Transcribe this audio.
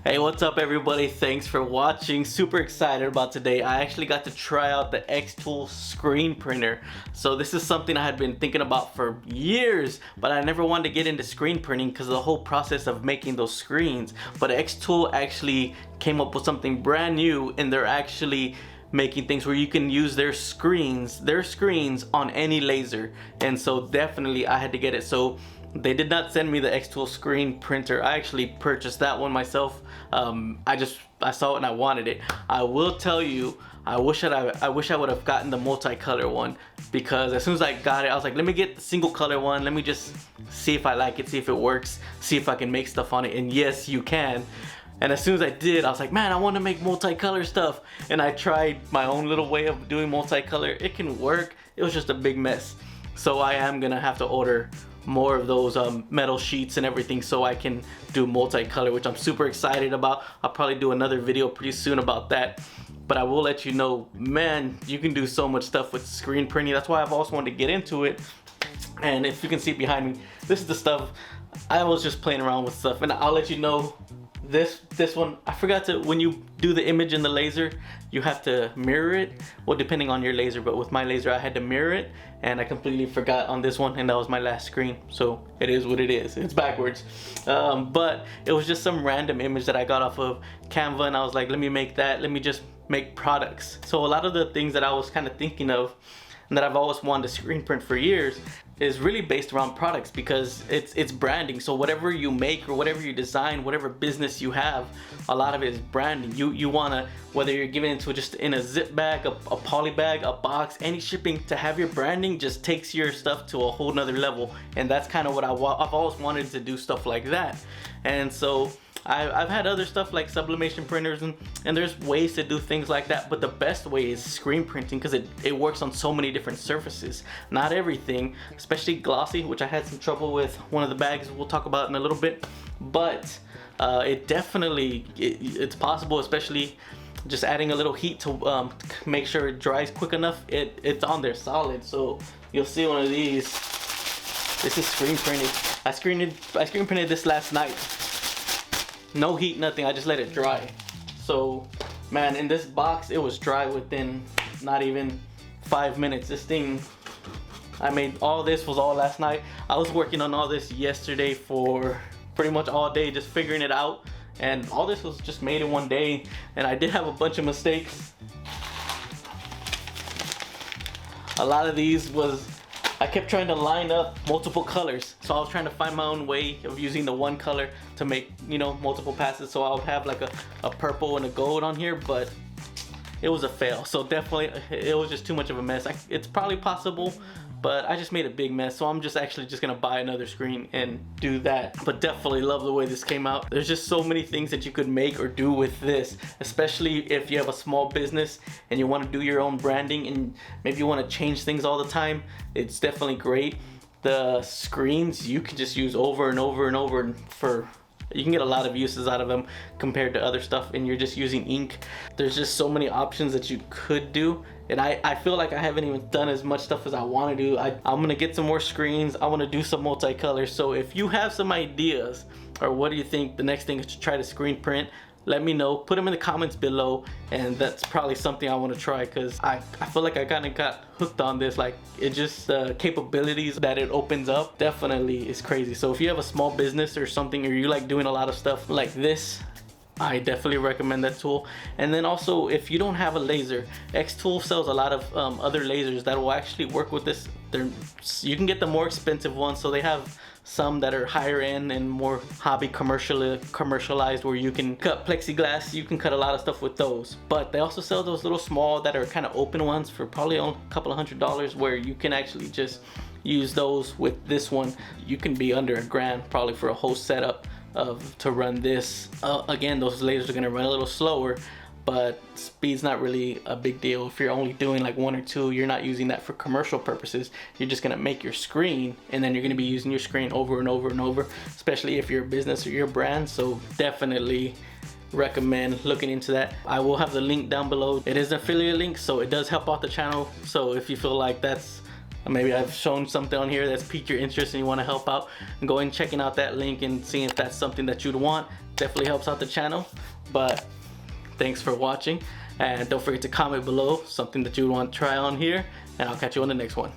Hey, what's up everybody? Thanks for watching. Super excited about today. I actually got to try out the Xtool screen printer. So this is something I had been thinking about for years, but I never wanted to get into screen printing because of the whole process of making those screens. But Xtool actually came up with something brand new, and they're actually making things where you can use their screens on any laser. And so definitely I had to get it. So they did not send me the Xtool screen printer. I actually purchased that one myself. I saw it and I wanted it. I will tell you, I wish I would have gotten the multicolor one, because as soon as I got it, I was like, let me get the single color one. Let me just see if I like it, see if it works, see if I can make stuff on it. And yes, you can. And as soon as I did, I was like, man, I want to make multicolor stuff. And I tried my own little way of doing multicolor. It can work. It was just a big mess. So I am gonna have to order more of those metal sheets and everything so I can do multicolor, which I'm super excited about. I'll probably do another video pretty soon about that. But I will let you know, man, you can do so much stuff with screen printing. That's why I've also wanted to get into it. And if you can see behind me, this is the stuff. I was just playing around with stuff, and I'll let you know. This one, I forgot to, when you do the image in the laser, you have to mirror it. Well, depending on your laser, but with my laser, I had to mirror it, and I completely forgot on this one, and that was my last screen. So it is what it is. It's backwards. But it was just some random image that I got off of Canva, and I was like, let me make that. Let me just make products. So a lot of the things that I was kind of thinking of, and that I've always wanted to screen print for years, is really based around products, because it's branding. So whatever you make or whatever you design, whatever business you have, a lot of it is branding. You wanna, whether you're giving it to just in a zip bag, a poly bag, a box, any shipping, to have your branding just takes your stuff to a whole nother level. And that's kind of what I've always wanted to do, stuff like that. And so I've had other stuff like sublimation printers, and there's ways to do things like that, but the best way is screen printing, because it works on so many different surfaces. Not everything, especially glossy, which I had some trouble with one of the bags we'll talk about in a little bit, but it definitely, it's possible, especially just adding a little heat to make sure it dries quick enough. It's on there solid. So you'll see one of these. This is screen printed. I screen printed this last night. No heat, nothing. I just let it dry. So, man, in this box, it was dry within not even 5 minutes. This thing, I made all this was all last night. I was working on all this yesterday for pretty much all day, just figuring it out. And all this was just made in one day. And I did have a bunch of mistakes. A lot of these was, I kept trying to line up multiple colors. So I was trying to find my own way of using the one color to make, you know, multiple passes. So I would have like a purple and a gold on here, but it was a fail. So definitely, it was just too much of a mess. It's probably possible, but I just made a big mess. So I'm just gonna buy another screen and do that. But definitely love the way this came out. There's just so many things that you could make or do with this, especially if you have a small business and you want to do your own branding and maybe you want to change things all the time. It's definitely great. The screens you can just use over and over and over, and you can get a lot of uses out of them compared to other stuff, and you're just using ink. There's just so many options that you could do, and I feel like I haven't even done as much stuff as I want to do. I'm gonna get some more screens. I want to do some multicolor. So if you have some ideas, or what do you think the next thing is to try to screen print, let me know. Put them in the comments below, and that's probably something I want to try, because I feel like I kind of got hooked on this. Like, it just, the capabilities that it opens up definitely is crazy. So if you have a small business or something, or you like doing a lot of stuff like this, I definitely recommend that tool. And then also, if you don't have a laser, Xtool sells a lot of other lasers that will actually work with this. You can get the more expensive ones, so they have some that are higher end and more hobby commercialized, where you can cut plexiglass. You can cut a lot of stuff with those. But they also sell those little small that are kind of open ones for probably a couple of $100s, where you can actually just use those with this one. You can be under $1,000 probably for a whole setup to run this. Again, those lasers are gonna run a little slower, but speed's not really a big deal. If you're only doing like one or two, you're not using that for commercial purposes. You're just gonna make your screen, and then you're gonna be using your screen over and over and over, especially if you're a business or your brand. So definitely recommend looking into that. I will have the link down below. It is an affiliate link, so it does help out the channel. So if you feel like that's, maybe I've shown something on here that's piqued your interest and you want to help out, and go and checking out that link and seeing if that's something that you'd want, definitely helps out the channel. But thanks for watching, and don't forget to comment below something that you want to try on here, and I'll catch you on the next one.